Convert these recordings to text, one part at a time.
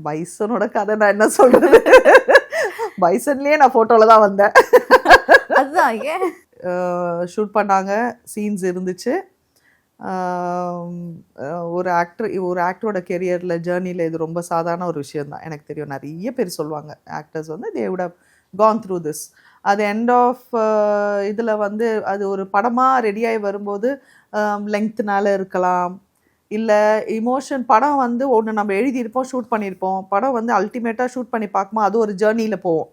பைசனோட கதை நான் என்ன சொல்றது, பைசன்லயே நான் போட்டோல தான் வந்தேன். அதுதான் ஏன் ஷூட் பண்ணாங்க, சீன்ஸ் இருந்துச்சு. ஒரு ஆக்டரோட கெரியரில் ஜேர்னியில் இது ரொம்ப சாதாரண ஒரு விஷயம் தான். எனக்கு தெரியும் நிறைய பேர் சொல்லுவாங்க ஆக்டர்ஸ் வந்து they would have gone through this. அது எண்ட் ஆஃப் இதில் வந்து அது ஒரு படமாக ரெடியாகி வரும்போது லெங்க்த்னால இருக்கலாம், இல்லை இமோஷன். படம் வந்து ஒன்று நம்ம எழுதியிருப்போம், ஷூட் பண்ணியிருப்போம். படம் வந்து அல்டிமேட்டாக ஷூட் பண்ணி பார்க்கும்போது அது ஒரு ஜேர்னியில் போவோம்.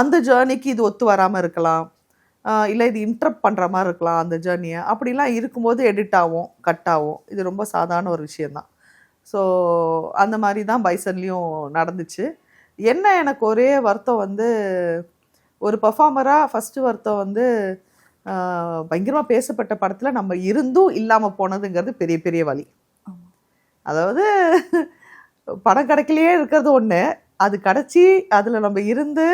அந்த ஜேர்னிக்கு இது ஒத்து வராமல் இருக்கலாம், இல்லை இது இன்டரப்ட் பண்ணுற மாதிரி இருக்கலாம் அந்த ஜேர்னியை. அப்படிலாம் இருக்கும்போது எடிட் ஆகும், கட் ஆகும். இது ரொம்ப சாதாரண ஒரு விஷயந்தான். ஸோ அந்த மாதிரி தான் பைசன்லேயும் நடந்துச்சு. என்ன எனக்கு ஒரே வருத்தம் வந்து, ஒரு பர்ஃபார்மராக ஃபஸ்ட்டு வருத்தம் வந்து பயங்கரமாக பேசப்பட்ட படத்தில் நம்ம இருந்தும் இல்லாமல் போனதுங்கிறது பெரிய பெரிய வலி. அதாவது படம் கிடைக்கலையே இருக்கிறது ஒன்று, அது கிடச்சி அதில் நம்ம இருந்து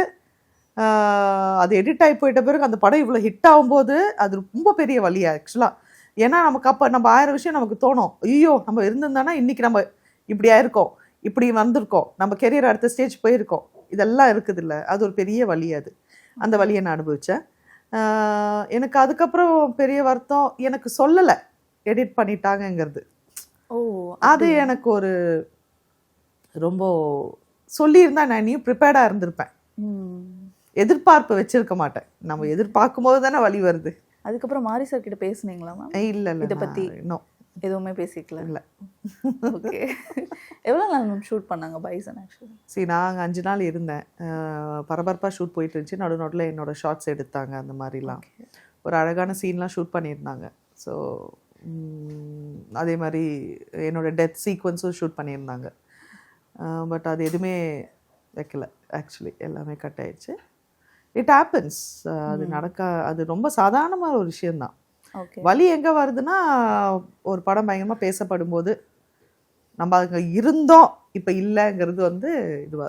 அது எடிட் ஆகி போயிட்ட பிறகு அந்த படம் இவ்வளோ ஹிட் ஆகும்போது அது ரொம்ப பெரிய வலி ஆக்சுவலாக. ஏன்னா நமக்கு அப்போ நம்ம 1000 விஷயம் நமக்கு தோணும். ஐயோ நம்ம இருந்திருந்தானா இன்றைக்கி நம்ம இப்படி ஆயிருக்கோம், இப்படி வந்திருக்கோம், நம்ம கெரியர் அடுத்த ஸ்டேஜ் போயிருக்கோம், இதெல்லாம் இருக்குது இல்லை. அது ஒரு பெரிய வலி. அது அந்த வலியை நான் அனுபவித்தேன். எனக்கு அதுக்கப்புறம் பெரிய வருத்தம், எனக்கு சொல்லலை எடிட் பண்ணிட்டாங்கங்கிறது. அது எனக்கு ஒரு ரொம்ப சொல்லியிருந்தா நான் இன்னும் ப்ரிப்பேர்டாக இருந்திருப்பேன். எதிர்பார்ப்பு வச்சிருக்க மாட்டேன். நம்ம எதிர்பார்க்கும் போது தானே வலி வருது. அதுக்கப்புறம் மாரி சார் கிட்ட பேசுனீங்களா மேம்? இல்லை இல்லை, இதை பற்றி இன்னும் எதுவுமே பேசிக்கல. இல்லை. ஓகே. எவ்வளோ நாள் மேம் ஷூட் பண்ணாங்க பைசன்? ஆக்சுவலி சரி, நாங்கள் 5 நாள் இருந்தேன். பரபரப்பாக ஷூட் போயிட்டு இருந்துச்சு. நடுநோட்டில் என்னோட ஷார்ட்ஸ் எடுத்தாங்க. அந்த மாதிரிலாம் ஒரு அழகான சீன்லாம் ஷூட் பண்ணியிருந்தாங்க. ஸோ அதே மாதிரி என்னோடய டெத் சீக்வன்ஸும் ஷூட் பண்ணியிருந்தாங்க. பட் அது எதுவுமே வைக்கல ஆக்சுவலி, எல்லாமே கட் ஆயிடுச்சு. It happens. அது அது ரொம்ப சாதாரணமான ஒரு விஷயந்தான். வலி எங்கே வருதுன்னா, ஒரு படம் பயங்கரமாக பேசப்படும் போது நம்ம அங்கே இருந்தோம் இப்போ இல்லைங்கிறது வந்து இது வரும்.